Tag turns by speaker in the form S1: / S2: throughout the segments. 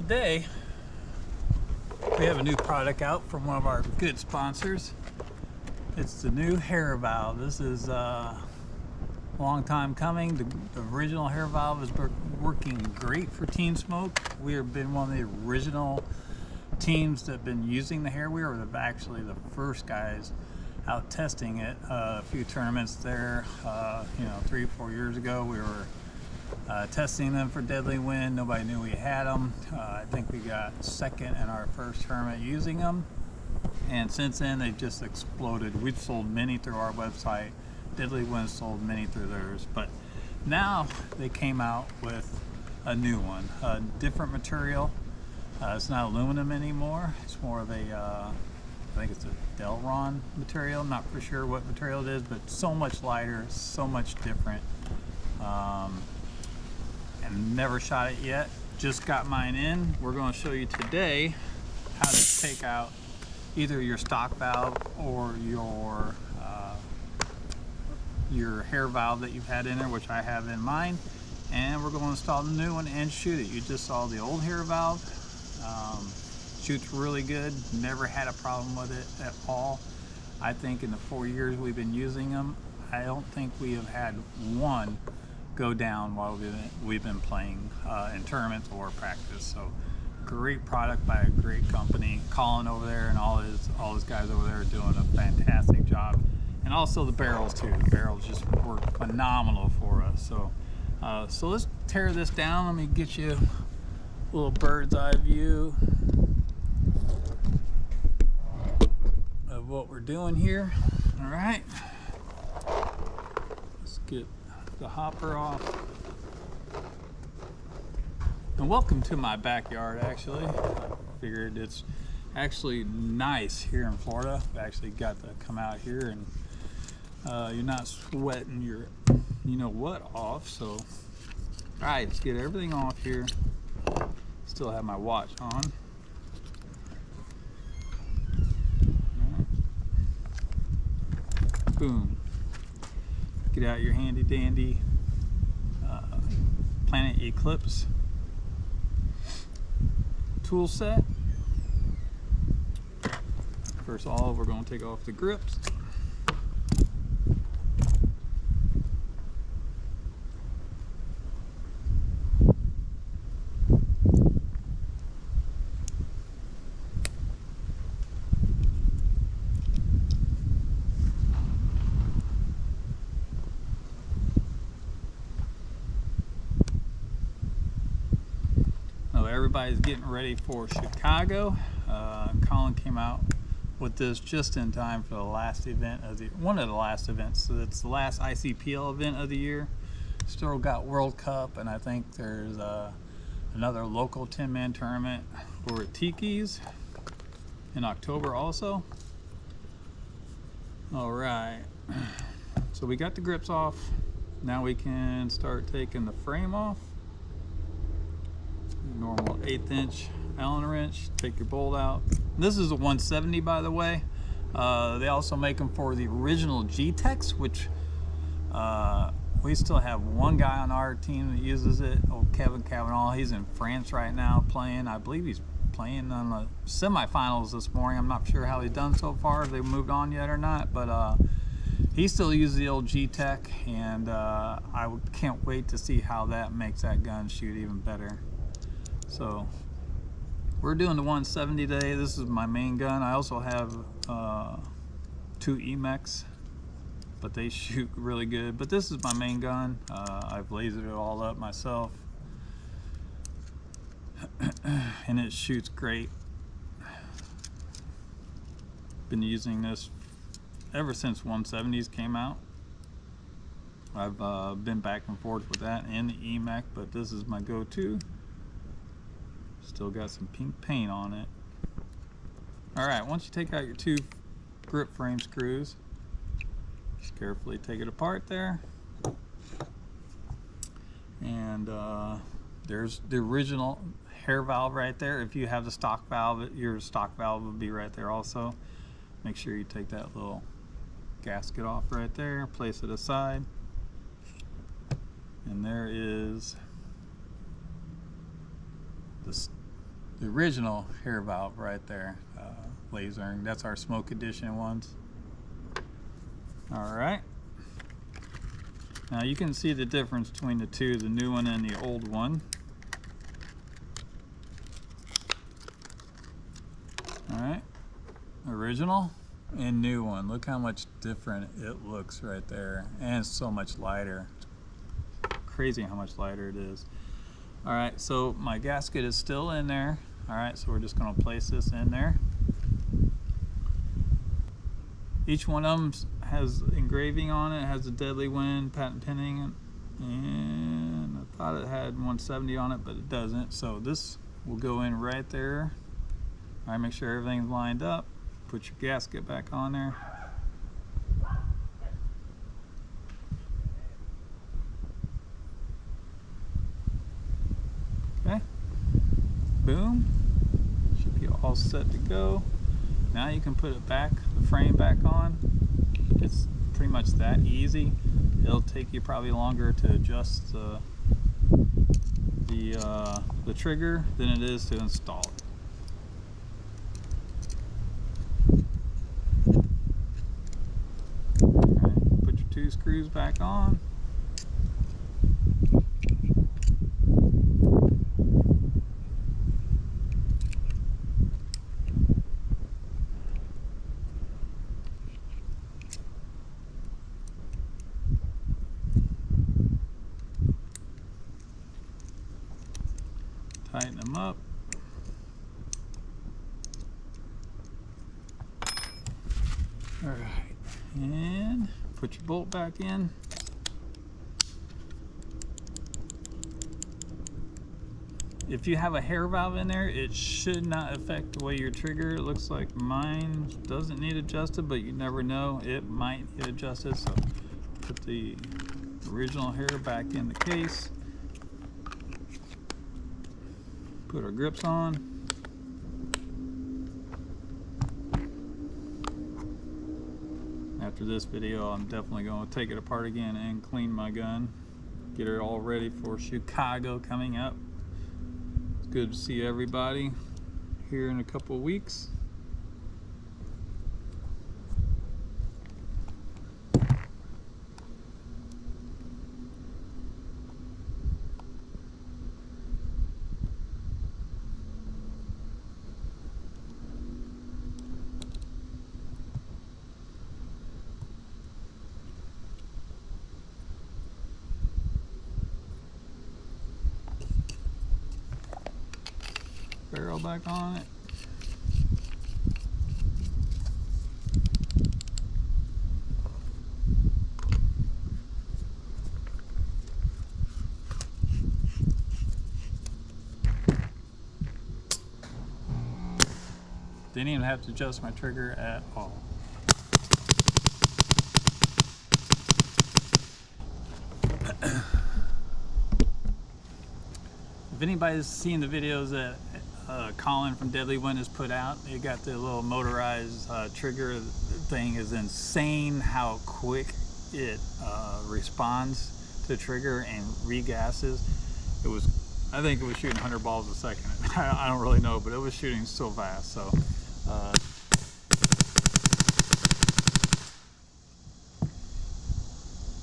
S1: Today we have a new product out from one of our good sponsors. It's the new hair valve. This is a long time coming. The original hair valve is working great for teen smoke. We have been one of the original teams that have been using the hair. We were actually the first guys out testing it. A few tournaments there, 3 or 4 years ago. We were testing them for Deadlywind. Nobody knew we had them. I think we got second in our first tournament using them, and since then they've just exploded. We've sold many through our website. Deadlywind sold many through theirs, but now they came out with a new one, a different material. It's not aluminum anymore. It's more of a I think it's a Delron material. Not for sure what material it is, but so much lighter, so much different. And never shot it yet. Just got mine in. We're going to show you today how to take out either your stock valve or your hair valve that you've had in there, which I have in mine, and we're going to install the new one and shoot it. You just saw the old hair valve. Shoots really good. Never had a problem with it at all. I think in the 4 years we've been using them, I don't think we have had one go down while we've been playing in tournaments or practice. So great product by a great company. Colin over there and all his guys over there are doing a fantastic job, and also the barrels too. The barrels just work phenomenal for us. So so let's tear this down. Let me get you a little bird's eye view of what we're doing here. All right, let's get the hopper off. And welcome to my backyard. Actually, I figured it's actually nice here in Florida. We actually got to come out here, and you're not sweating your what off. So all right, let's get everything off here. Still have my watch on. Boom. Get out your handy dandy Planet Eclipse tool set. First of all, we're going to take off the grips. Everybody's getting ready for Chicago. Colin came out with this just in time for the last event of one of the last events. So it's the last ICPL event of the year. Still got World Cup, and I think there's another local 10-man tournament for Tiki's in October also. All right, so we got the grips off. Now we can start taking the frame off. Normal 1/8 inch Allen wrench. Take your bolt out. This is a 170, by the way. They also make them for the original G-Tex, which we still have one guy on our team that uses it. Old Kevin Cavanaugh. He's in France right now playing. I believe he's playing on the semifinals this morning. I'm not sure how he's done so far, if they've moved on yet or not, but he still uses the old G-Tech, and I can't wait to see how that makes that gun shoot even better. So we're doing the 170 today. This is my main gun. I also have 2 EMEX, but they shoot really good. But this is my main gun. I've lasered it all up myself, and it shoots great. Been using this ever since 170s came out. I've been back and forth with that and the EMEX, but this is my go-to. Still got some pink paint on it. All right, once you take out your 2 grip frame screws, just carefully take it apart there. And there's the original hair valve right there. If you have the stock valve, your stock valve will be right there also. Make sure you take that little gasket off right there, place it aside. And there is the the original hair valve right there, lasering. That's our smoke edition ones. All right. Now you can see the difference between the two, the new one and the old one. All right, original and new one. Look how much different it looks right there, and it's so much lighter. It's crazy how much lighter it is. All right, so my gasket is still in there. All right, so we're just going to place this in there. Each one of them has engraving on it. It has the Deadlywind patent pending, and I thought it had 170 on it, but it doesn't. So this will go in right there. All right, make sure everything's lined up. Put your gasket back on there. Okay. Boom. Should be all set to go. Now you can put it back, the frame back on. It's pretty much that easy. It'll take you probably longer to adjust the trigger than it is to install it. Alright, put your two screws back on. Tighten them up. All right, and put your bolt back in. If you have a hair valve in there, it should not affect the way your trigger. It looks like mine doesn't need adjusted, but you never know. It might get adjusted, so put the original hair back in the case. Put our grips on. After this video, I'm definitely going to take it apart again and clean my gun. Get it all ready for Chicago coming up. It's good to see everybody here in a couple of weeks. Barrel back on it. Didn't even have to adjust my trigger at all. If anybody's seen the videos that Colin from Deadlywind has put out, you got the little motorized trigger thing. Is insane how quick it responds to trigger and regasses. It was, I think it was shooting 100 balls a second. I don't really know, but it was shooting so fast. So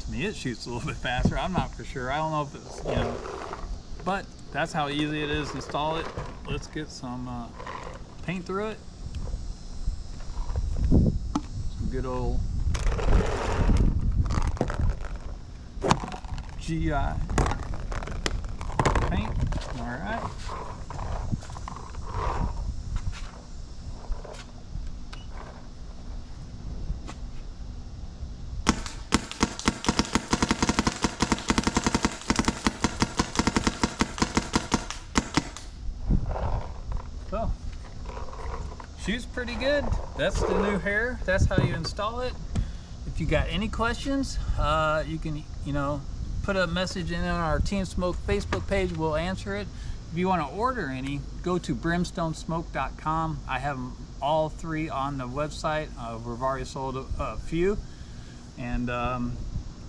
S1: to me, it shoots a little bit faster. I'm not for sure. I don't know if it's, you know, but that's how easy it is to install it. Let's get some paint through it. Some good old GI paint. All right. So, shoots pretty good. That's the new hair. That's how you install it. If you got any questions, you can, put a message in on our Team Smoke Facebook page. We'll answer it. If you want to order any, go to brimstonesmoke.com. I have them all three on the website. We've already sold a few, and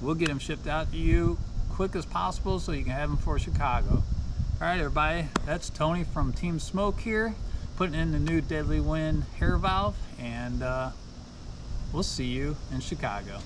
S1: we'll get them shipped out to you quick as possible so you can have them for Chicago. All right, everybody, that's Tony from Team Smoke here, putting in the new Deadlywind hair valve, and we'll see you in Chicago.